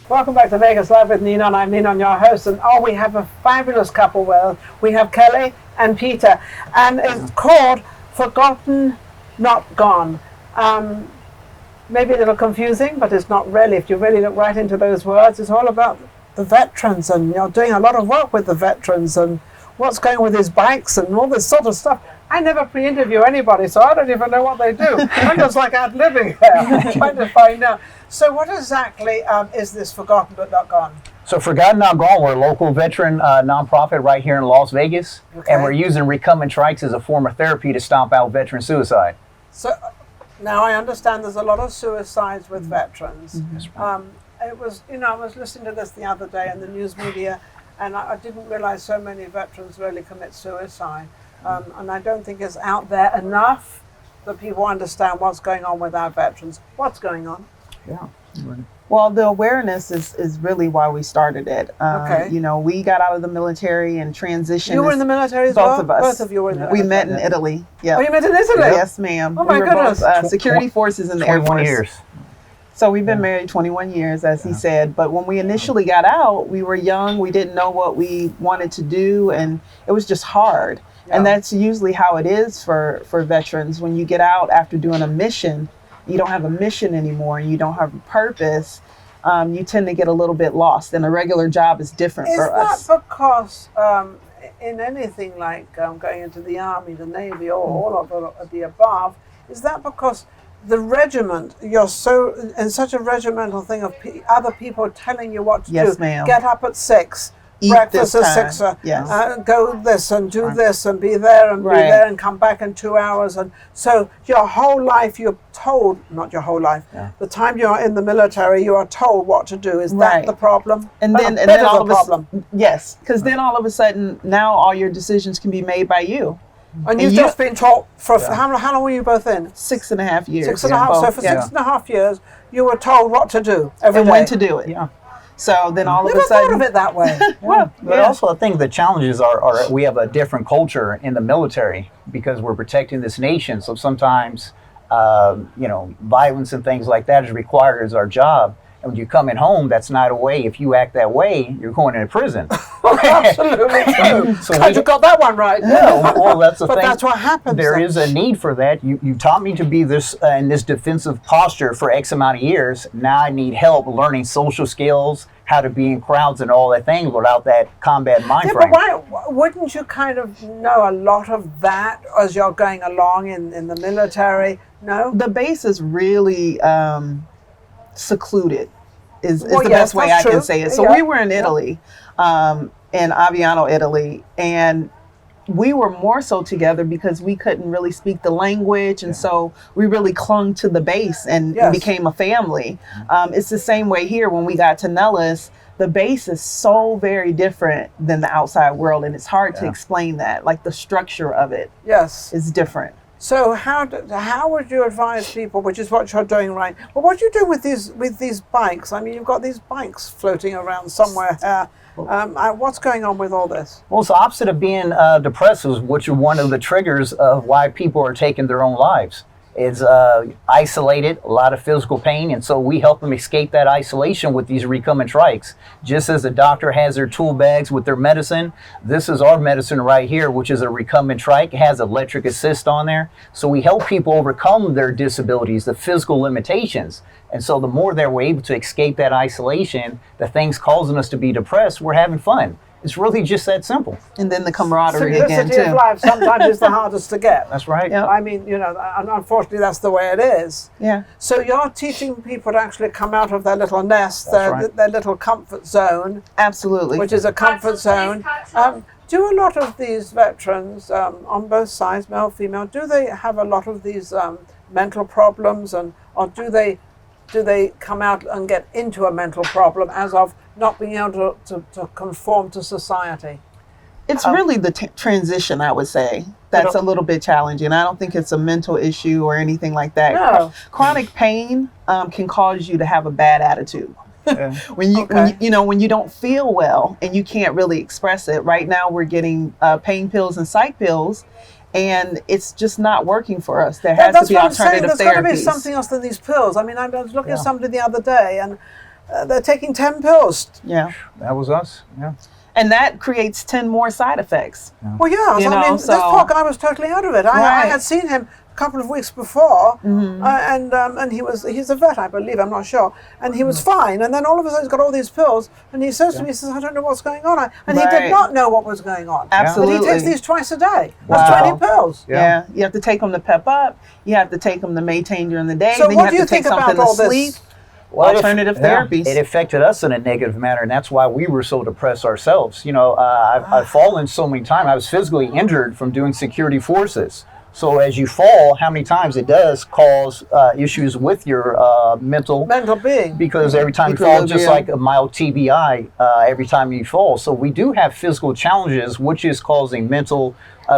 Welcome back to Vegas Live with Ninon. I'm Ninon, your host, and we have a fabulous couple. Well, we have Kelly and Peter, and it's called Forgotten, Not Gone. Maybe a little confusing, but it's not really. If you really look right into those words, it's all about the veterans, and you're doing a lot of work with the veterans, and what's going with his bikes and all this sort of stuff. I never pre-interview anybody, so I don't even know what they do. I'm just like ad-libbing here, trying to find out. So what exactly is this Forgotten But Not Gone? So Forgotten Not Gone, we're a local veteran nonprofit right here in Las Vegas, and we're using recumbent trikes as a form of therapy to stomp out veteran suicide. So now I understand there's a lot of suicides with veterans. It was, I was listening to this the other day in the news media, and I didn't realize so many veterans really commit suicide. And I don't think it's out there enough that people understand what's going on with our veterans. What's going on? Yeah. Well, the awareness is really why we started it. We got out of the military and transitioned. You were in the military as both well? Of us. Both of you were in the military. We met in Italy. Yeah. Oh, you met in Italy? Yes, ma'am. Oh, my goodness. We were both security forces in the Air Force. 21 years. So we've been married 21 years, as he said. But when we initially got out, we were young. We didn't know what we wanted to do, and it was just hard. Yeah. And that's usually how it is for veterans. When you get out after doing a mission, you don't have a mission anymore, and you don't have a purpose. You tend to get a little bit lost, and a regular job is different for us. Is that because in anything like going into the Army, the Navy, or all of the above, is that because the regiment, you're so in such a regimental thing of other people telling you what to do? Yes, ma'am. Get up at 6. Eat breakfast at 6. Yes. Go this and do this and be there and be there and come back in 2 hours. And so your whole life you're told, not your whole life, the time you're in the military, you are told what to do. Is that the problem? And then all of a sudden, yes, because then all of a sudden now all your decisions can be made by you. And you've just been taught for how long were you both in? 6.5 years. 6.5. So for 6.5 years, you were told what to do every day. When to do it. Yeah. So then all of a sudden, thought of it that way. But also I think the challenges are we have a different culture in the military because we're protecting this nation. So sometimes, violence and things like that is required as our job. And when you're coming home, that's not a way. If you act that way, you're going into prison. Absolutely true. So you got that one right. Yeah, well, that's the thing. But that's what happens. There is a need for that. You taught me to be this in this defensive posture for X amount of years. Now I need help learning social skills, how to be in crowds and all that thing without that combat mind frame. But why wouldn't you kind of know a lot of that as you're going along in the military? No? The base is really secluded. Is the best way I can say it. So we were in Italy, in Aviano, Italy, and we were more so together because we couldn't really speak the language, and so we really clung to the base and became a family. It's the same way here when we got to Nellis. The base is so very different than the outside world, and it's hard to explain that. Like the structure of it is different. So how would you advise people, which is what you're doing right? Well, what do you do with these bikes? I mean, you've got these bikes floating around somewhere. What's going on with all this? Well, it's the opposite of being depressed, which are one of the triggers of why people are taking their own lives. It's isolated, a lot of physical pain, and so we help them escape that isolation with these recumbent trikes. Just as a doctor has their tool bags with their medicine, this is our medicine right here, which is a recumbent trike. It has electric assist on there. So we help people overcome their disabilities, the physical limitations. And so the more that we're able to escape that isolation, the things causing us to be depressed, we're having fun. It's really just that simple. And then the camaraderie again, too. Simplicity of life sometimes is the hardest to get. That's right. Yep. I mean, unfortunately, that's the way it is. Yeah. So you're teaching people to actually come out of their little nest, their little comfort zone. Absolutely. Which is a comfort zone. Do a lot of these veterans, on both sides, male, female, do they have a lot of these mental problems, or do they come out and get into a mental problem as of not being able to conform to society? It's really the transition, I would say. That's a little bit challenging. I don't think it's a mental issue or anything like that. No. Chronic pain can cause you to have a bad attitude. When you don't feel well and you can't really express it. Right now we're getting pain pills and psych pills, and it's just not working for us. There has to be alternative therapies. There's got to be something else than these pills. I mean, I was looking at somebody the other day, and they're taking 10 pills. Yeah. That was us. Yeah. And that creates 10 more side effects. Well, yeah. You I know, mean, this poor guy was totally out of it. I had seen him a couple of weeks before, and he's a vet, I believe. I'm not sure. And he was fine. And then all of a sudden, he's got all these pills, and he says to me, he says, "I don't know what's going on." And he did not know what was going on. Absolutely. But he takes these twice a day. That's 20 pills. Yeah. You have to take them to pep up. You have to take them to maintain during the day. So then what you have do you to take think about something all to sleep. this? Well, Alternative therapies. It affected us in a negative manner, and that's why we were so depressed ourselves. You know, I've fallen so many times. I was physically injured from doing security forces. So as you fall, how many times it does cause issues with your mental being. Because every time you fall, just like a mild TBI, every time you fall. So we do have physical challenges, which is causing mental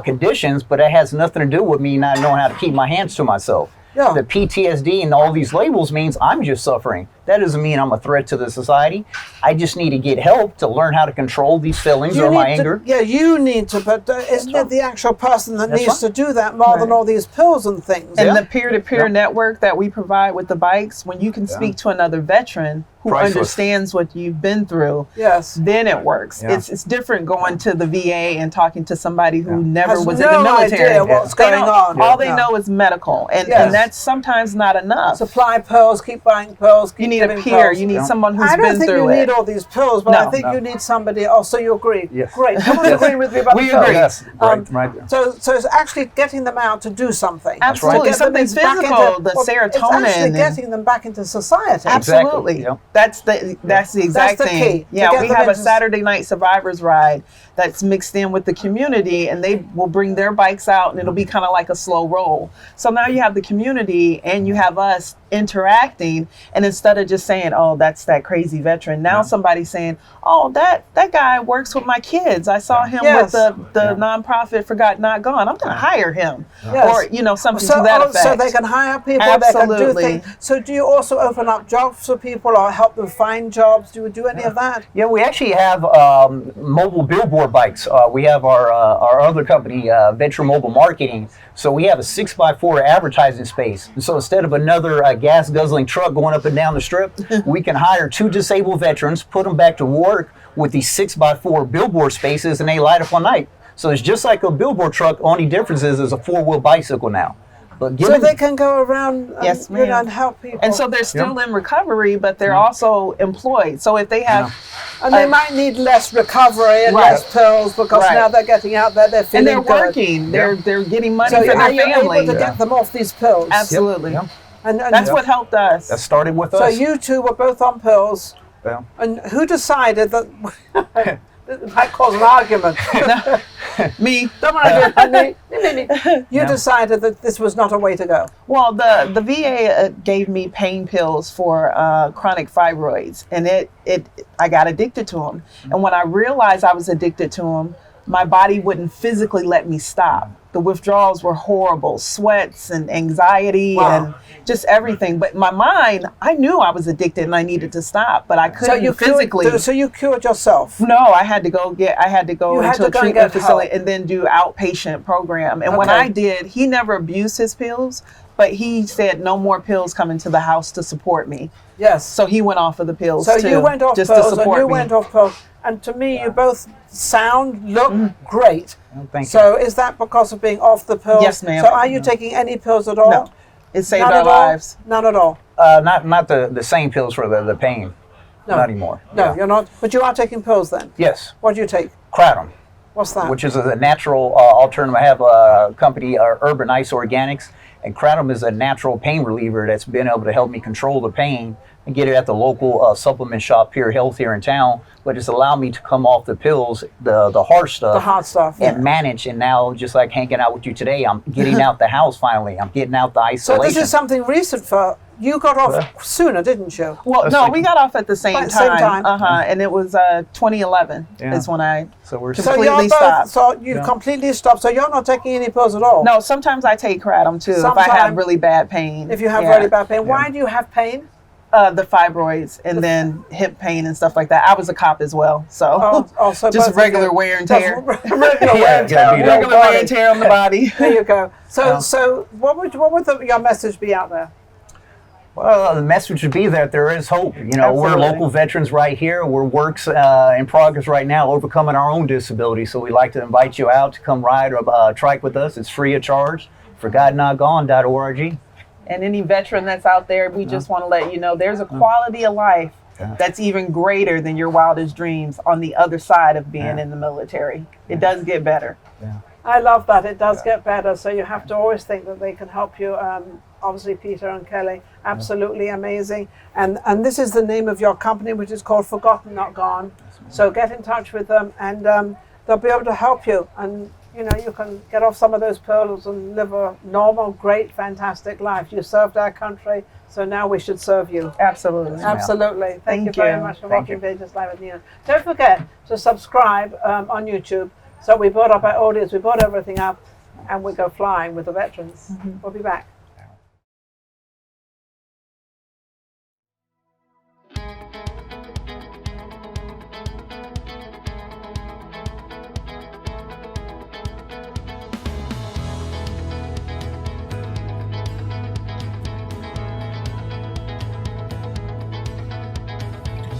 conditions, but it has nothing to do with me not knowing how to keep my hands to myself. Yeah. The PTSD and all these labels means I'm just suffering. That doesn't mean I'm a threat to the society. I just need to get help to learn how to control these feelings or my anger. Yeah, you need to, but isn't it the actual person that needs to do that more than all these pills and things? And the peer-to-peer network that we provide with the bikes, when you can speak to another veteran who understands what you've been through, then it works. Yeah. It's different going to the VA and talking to somebody who never was in the military. Idea what's going on. All they know is medical, and that's sometimes not enough. Supply pills, keep buying pills. You need a peer. You need someone who's been through it. I don't think you need all these pills, but I think you need somebody. Oh, so you agree? Yes. Great. Someone agreeing with me about we the agree. pills. Yes. Right. So it's actually getting them out to do something. Absolutely. Something physical. The serotonin. It's actually getting them back into society. Absolutely. Exactly. That's the exact thing. Key, yeah, we have a Saturday night survivors ride that's mixed in with the community, and they will bring their bikes out, and it'll be kind of like a slow roll. So now you have the community and you have us interacting, and instead of just saying, "Oh, that's that crazy veteran," now somebody's saying, "Oh, that guy works with my kids. I saw him with the nonprofit Forgot Not Gone. I'm going to hire him," or something to that effect. So they can hire people. Absolutely. They can do things. So do you also open up jobs for people or help them find jobs? Do you do any of that? Yeah, we actually have mobile billboard bikes. We have our other company, Venture Mobile Marketing. So we have a 6x4 advertising space. And so instead of another gas guzzling truck going up and down the strip, we can hire 2 disabled veterans, put them back to work with these 6x4 billboard spaces, and they light up all night. So it's just like a billboard truck. Only difference is it's a 4-wheel bicycle now. But so they can go around and help people. And so they're still in recovery, but they're also employed. So if they have... And they might need less recovery and less pills because now they're getting out there, they're feeling good. And they're working. They're getting money for their family. So are you able to get them off these pills? Absolutely. Yep. And that's what helped us. That started with us. So you two were both on pills. Yeah. And who decided that... It might cause an argument. Me. Don't argue. You decided that this was not a way to go. Well, the VA gave me pain pills for chronic fibroids, and I got addicted to them. And when I realized I was addicted to them, my body wouldn't physically let me stop. The withdrawals were horrible, sweats and anxiety and just everything. But my mind, I knew I was addicted and I needed to stop, but I couldn't physically. So you cured yourself? No, I had to go into a treatment facility and then do outpatient program. And when I did, he never abused his pills, but he said no more pills coming to the house to support me. Yes. So he went off of the pills too. So you went off just pills to support and you went off pills. And to me, you both look great. Oh, thank you. So is that because of being off the pills? Yes, ma'am. So are you taking any pills at all? No. It saved our lives. None at all? Not the same pills for the pain. No. Not anymore. No, you're not. But you are taking pills then? Yes. What do you take? Kratom. What's that? Which is a natural alternative. I have a company, Urban Ice Organics, and Kratom is a natural pain reliever that's been able to help me control the pain and get it at the local supplement shop here, Health here in town. But it's allowed me to come off the pills, the hard stuff. The hard stuff. And manage. And now, just like hanging out with you today, I'm getting out the house finally. I'm getting out the isolation. So this is something recent for... You got off sooner, didn't you? Well, no, we got off at the same time. And it was 2011 is when I completely stopped. So you completely stopped. So you're not taking any pills at all? No, sometimes I take Kratom too if I have really bad pain. If you have really bad pain. Why do you have pain? The fibroids and then hip pain and stuff like that. I was a cop as well, so, so just regular wear and tear. Regular wear and tear on the body. There you go. So what would your message be out there? Well, the message would be that there is hope. You know, Absolutely. we're local veterans right here. We're works in progress right now, overcoming our own disability. So we'd like to invite you out to come ride a trike with us. It's free of charge. ForgottenNotGone.org. And any veteran that's out there, we just want to let you know there's a quality of life that's even greater than your wildest dreams on the other side of being in the military. It does get better. Yeah. I love that. It does get better. So you have to always think that they can help you. Obviously, Peter and Kelly, absolutely amazing. And this is the name of your company, which is called Forgotten Not Gone. So get in touch with them, and they'll be able to help you. And you know, you can get off some of those pills and live a normal, great, fantastic life. You served our country, so now we should serve you. Absolutely. Absolutely. Thank you very much for watching Vegas Live with Ninon. Don't forget to subscribe on YouTube. So we brought up our audience, we brought everything up, and we go flying with the veterans. We'll be back.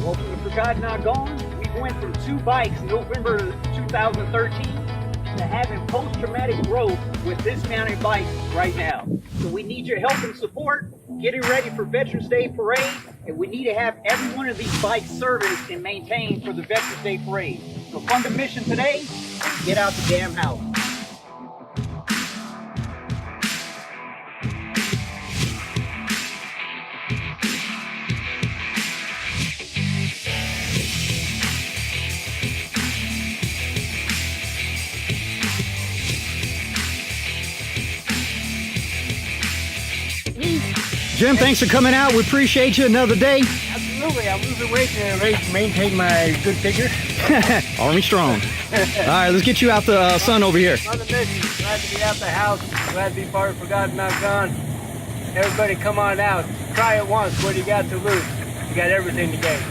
Welcome to Forgotten Not Gone. We went from 2 bikes in November 2013 to having post-traumatic growth with dismounted bikes right now. So we need your help and support, getting ready for Veterans Day Parade, and we need to have every one of these bikes serviced and maintained for the Veterans Day Parade. So fund the mission today and get out the damn house. Jim, thanks for coming out. We appreciate you another day. Absolutely. I'm losing weight to maintain my good figure. Army strong. All right, let's get you out the sun over here. On the mission. Glad to be out the house. Glad to be part of Forgotten Not Gone. Everybody come on out. Try it once. What do you got to lose? You got everything to gain.